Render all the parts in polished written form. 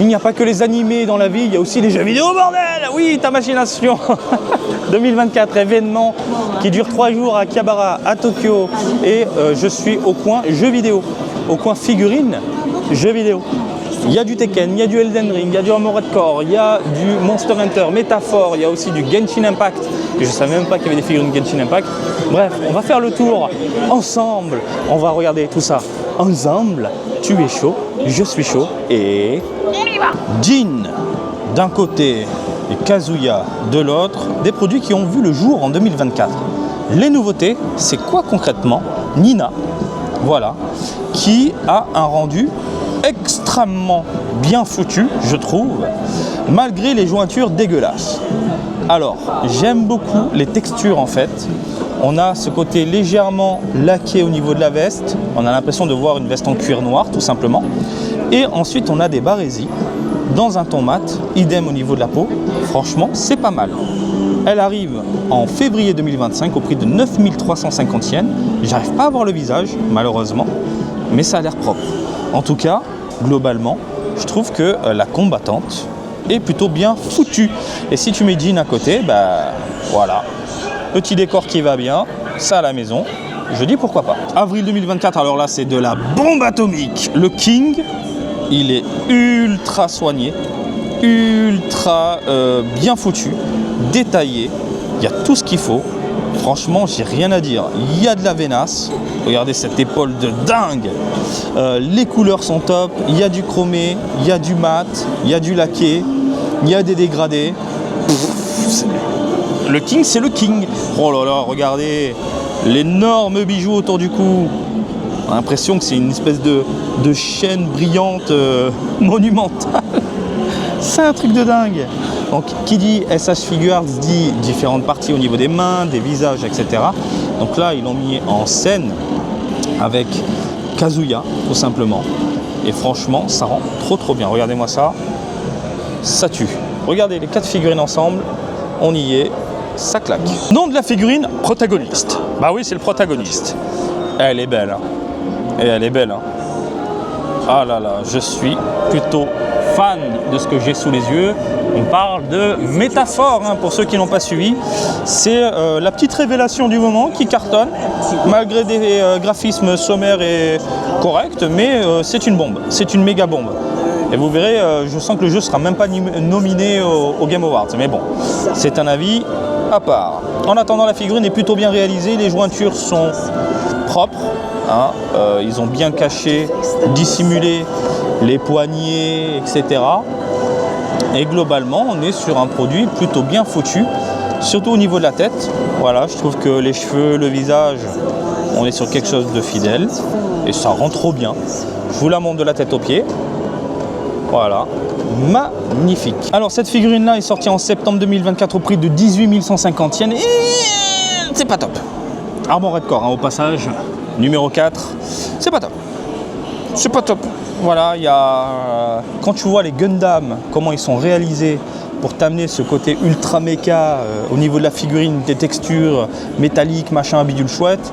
Il n'y a pas que les animés dans la vie, il y a aussi les jeux vidéo, bordel! Oui, ta machination. 2024, événement qui dure 3 jours à Akihabara, à Tokyo. Et je suis au coin jeux vidéo, au coin figurines, jeux vidéo. Il y a du Tekken, il y a du Elden Ring, il y a du Armored Core, il y a du Monster Hunter, Métaphore, il y a aussi du Genshin Impact. Je ne savais même pas qu'il y avait des figurines Genshin Impact. Bref, on va faire le tour ensemble. On va regarder tout ça ensemble. Tu es chaud, je suis chaud et on y va. Jin d'un côté et Kazuya de l'autre, des produits qui ont vu le jour en 2024. Les nouveautés, c'est quoi concrètement? Nina, voilà, qui a un rendu extrêmement bien foutu, je trouve, malgré les jointures dégueulasses. Alors, j'aime beaucoup les textures en fait. On a ce côté légèrement laqué au niveau de la veste. On a l'impression de voir une veste en cuir noir, tout simplement. Et ensuite, on a des barésies dans un ton mat, idem au niveau de la peau. Franchement, c'est pas mal. Elle arrive en février 2025 au prix de 9350 yens. J'arrive pas à voir le visage, malheureusement, mais ça a l'air propre. En tout cas, globalement, je trouve que la combattante est plutôt bien foutue. Et si tu mets Jin à côté, bah voilà, petit décor qui va bien, ça à la maison, je dis pourquoi pas. Avril 2024, alors là c'est de la bombe atomique. Le King, il est ultra soigné, ultra bien foutu, détaillé, il y a tout ce qu'il faut. Franchement, j'ai rien à dire. Il y a de la vénasse. Regardez cette épaule de dingue. Les couleurs sont top. Il y a du chromé, il y a du mat, il y a du laqué, il y a des dégradés. Le King, c'est le King. Oh là là, regardez l'énorme bijou autour du cou. On a l'impression que c'est une espèce de chaîne brillante monumentale. C'est un truc de dingue. Donc, qui dit SH Figures dit différentes parties au niveau des mains, des visages, etc. Donc là, ils l'ont mis en scène avec Kazuya, tout simplement. Et franchement, ça rend trop bien. Regardez-moi ça. Ça tue. Regardez les 4 figurines ensemble. On y est. Ça claque. Nom de la figurine, protagoniste. Bah oui, c'est le protagoniste. Elle est belle. Hein. Et elle est belle. Hein. Ah là là, je suis plutôt fan de ce que j'ai sous les yeux. On parle de Métaphore, hein, pour ceux qui n'ont pas suivi. C'est la petite révélation du moment qui cartonne, malgré des graphismes sommaires et corrects, mais c'est une bombe, c'est une méga bombe. Et vous verrez, je sens que le jeu ne sera même pas nominé au Game Awards, mais bon, c'est un avis à part. En attendant, la figurine est plutôt bien réalisée, les jointures sont propres, hein, ils ont bien caché, dissimulé les poignets, etc. Et globalement, on est sur un produit plutôt bien foutu, surtout au niveau de la tête. Voilà, je trouve que les cheveux, le visage, on est sur quelque chose de fidèle. Et ça rend trop bien. Je vous la montre de la tête aux pieds. Voilà, magnifique. Alors cette figurine-là est sortie en septembre 2024 au prix de 18 150 yens. Et c'est pas top. Armored Core, hein, au passage, numéro 4, c'est pas top. C'est pas top. Voilà, il y a quand tu vois les Gundam, comment ils sont réalisés pour t'amener ce côté ultra méca au niveau de la figurine, des textures métalliques, machin, bidule chouette.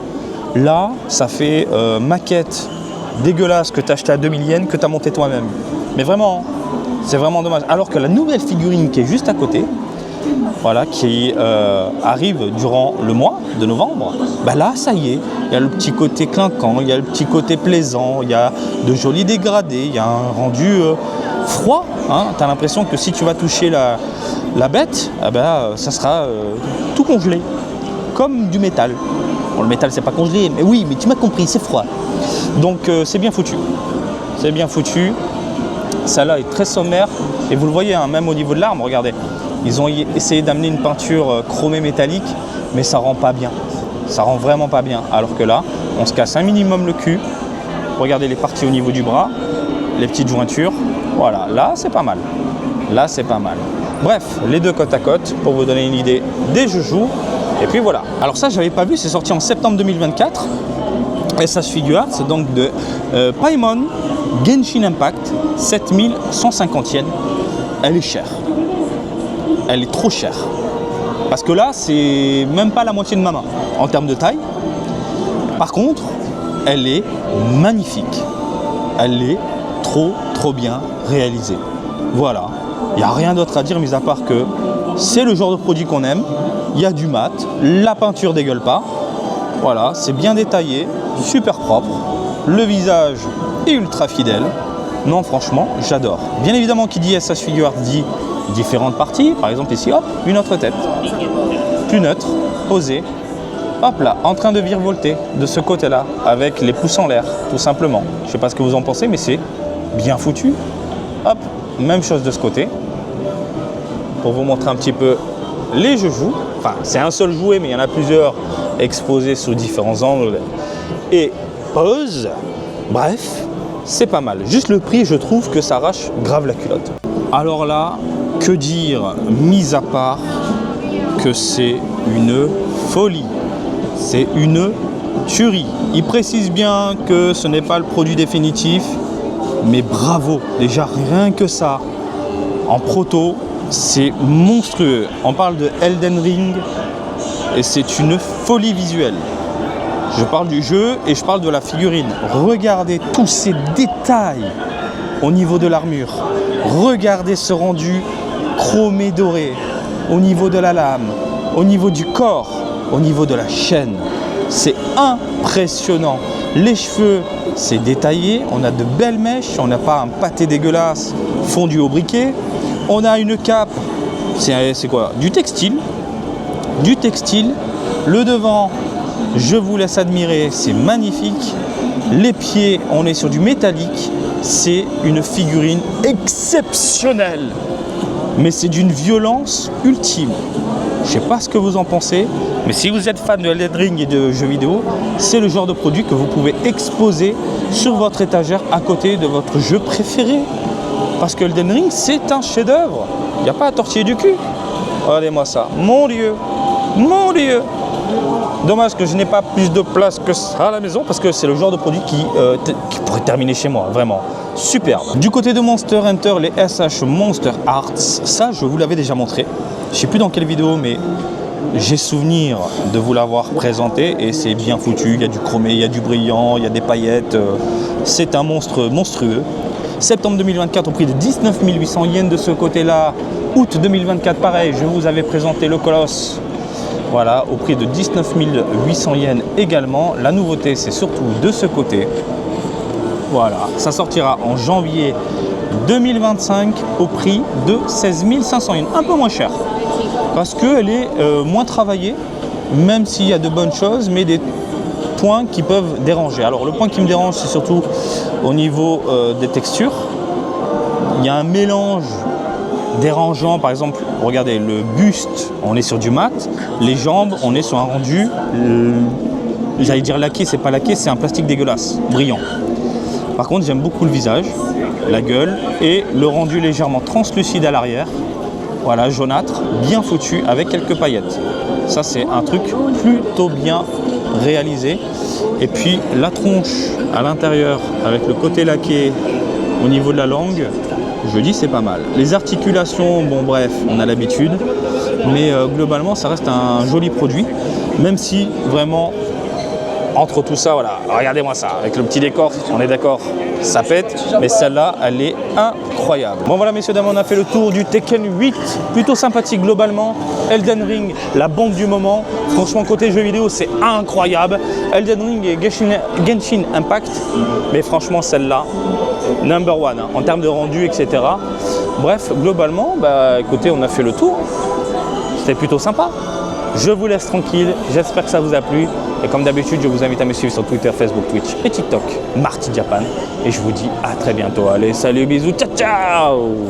Là, ça fait maquette dégueulasse que tu as acheté à 2000 yens, que tu as monté toi-même. Mais vraiment, c'est vraiment dommage. Alors que la nouvelle figurine qui est juste à côté, voilà, qui arrive durant le mois de novembre, bah là, ça y est, il y a le petit côté clinquant, il y a le petit côté plaisant, il y a de jolis dégradés, il y a un rendu froid. Hein. Tu as l'impression que si tu vas toucher la bête, eh ben, ça sera tout congelé, comme du métal. Bon, le métal, c'est pas congelé, mais oui, mais tu m'as compris, c'est froid. Donc, c'est bien foutu. C'est bien foutu. Celle-là est très sommaire, et vous le voyez, hein, même au niveau de l'arme, regardez. Ils ont essayé d'amener une peinture chromée métallique, mais ça rend pas bien. Ça rend vraiment pas bien. Alors que là, on se casse un minimum le cul. Regardez les parties au niveau du bras, les petites jointures. Voilà, là c'est pas mal. Là c'est pas mal. Bref, les deux côte à côte pour vous donner une idée des joujoux. Et puis voilà. Alors ça, j'avais pas vu, c'est sorti en septembre 2024. SH Figures, c'est donc de Paimon Genshin Impact, 7150 yens. Elle est chère. Elle est trop chère. Parce que là, c'est même pas la moitié de ma main en termes de taille. Par contre, elle est magnifique. Elle est trop bien réalisée. Voilà, il n'y a rien d'autre à dire mis à part que c'est le genre de produit qu'on aime. Il y a du mat, la peinture dégueule pas. Voilà, c'est bien détaillé, super propre. Le visage est ultra fidèle. Non, franchement, j'adore. Bien évidemment, qui dit SS Figure dit différentes parties. Par exemple, ici, hop, une autre tête. Plus neutre, posée. Hop là, en train de virevolter de ce côté-là, avec les pouces en l'air, tout simplement. Je ne sais pas ce que vous en pensez, mais c'est bien foutu. Hop, même chose de ce côté. Pour vous montrer un petit peu les joujoux. Enfin, c'est un seul jouet, mais il y en a plusieurs exposés sous différents angles et poses. Bref, c'est pas mal. Juste le prix, je trouve que ça arrache grave la culotte. Alors là, que dire, mis à part que c'est une folie. C'est une tuerie. Il précise bien que ce n'est pas le produit définitif, mais bravo, déjà rien que ça. En proto, c'est monstrueux. On parle de Elden Ring et c'est une folie visuelle. Je parle du jeu et je parle de la figurine. Regardez tous ces détails au niveau de l'armure. Regardez ce rendu chromé doré au niveau de la lame, au niveau du corps, au niveau de la chaîne. C'est impressionnant. Les cheveux, c'est détaillé. On a de belles mèches. On n'a pas un pâté dégueulasse fondu au briquet. On a une cape. C'est quoi? Du textile. Du textile. Le devant, je vous laisse admirer. C'est magnifique. Les pieds, on est sur du métallique. C'est une figurine exceptionnelle. Mais c'est d'une violence ultime. Je ne sais pas ce que vous en pensez, mais si vous êtes fan de Elden Ring et de jeux vidéo, c'est le genre de produit que vous pouvez exposer sur votre étagère à côté de votre jeu préféré. Parce que Elden Ring, c'est un chef-d'œuvre. Il n'y a pas à tortiller du cul. Regardez-moi ça. Mon Dieu. Mon Dieu. Dommage que je n'ai pas plus de place que ça à la maison parce que c'est le genre de produit qui pourrait terminer chez moi, vraiment. Superbe. Du côté de Monster Hunter, les SH Monster Arts, ça je vous l'avais déjà montré. Je ne sais plus dans quelle vidéo, mais j'ai souvenir de vous l'avoir présenté et c'est bien foutu. Il y a du chromé, il y a du brillant, il y a des paillettes. C'est un monstre monstrueux. Septembre 2024 au prix de 19 800 yens de ce côté-là. Août 2024, pareil, je vous avais présenté le Colosse. Voilà, au prix de 19 800 yens également. La nouveauté, c'est surtout de ce côté. Voilà, ça sortira en janvier 2025 au prix de 16 500 yens, un peu moins cher. Parce qu'elle est moins travaillée, même s'il y a de bonnes choses, mais des points qui peuvent déranger. Alors le point qui me dérange, c'est surtout au niveau des textures. Il y a un mélange dérangeant, par exemple, regardez, le buste, on est sur du mat, les jambes, on est sur un rendu, j'allais dire laqué, c'est pas laqué, c'est un plastique dégueulasse, brillant. Par contre, j'aime beaucoup le visage, la gueule et le rendu légèrement translucide à l'arrière. Voilà, jaunâtre, bien foutu, avec quelques paillettes. Ça, c'est un truc plutôt bien réalisé. Et puis, la tronche à l'intérieur, avec le côté laqué au niveau de la langue, je dis c'est pas mal. Les articulations, bon bref, on a l'habitude. Mais globalement, ça reste un joli produit. Même si, vraiment, entre tout ça, voilà, regardez-moi ça, avec le petit décor, on est d'accord, ça pète, mais celle-là, elle est incroyable. Bon voilà, messieurs, dames, on a fait le tour du Tekken 8, plutôt sympathique globalement. Elden Ring, la bombe du moment. Franchement, côté jeux vidéo, c'est incroyable. Elden Ring et Genshin Impact, mais franchement, celle-là, number one, hein, en termes de rendu, etc. Bref, globalement, bah, écoutez, on a fait le tour. C'était plutôt sympa. Je vous laisse tranquille, j'espère que ça vous a plu. Et comme d'habitude, je vous invite à me suivre sur Twitter, Facebook, Twitch et TikTok, Marty Japan. Et je vous dis à très bientôt. Allez, salut, bisous, ciao, ciao!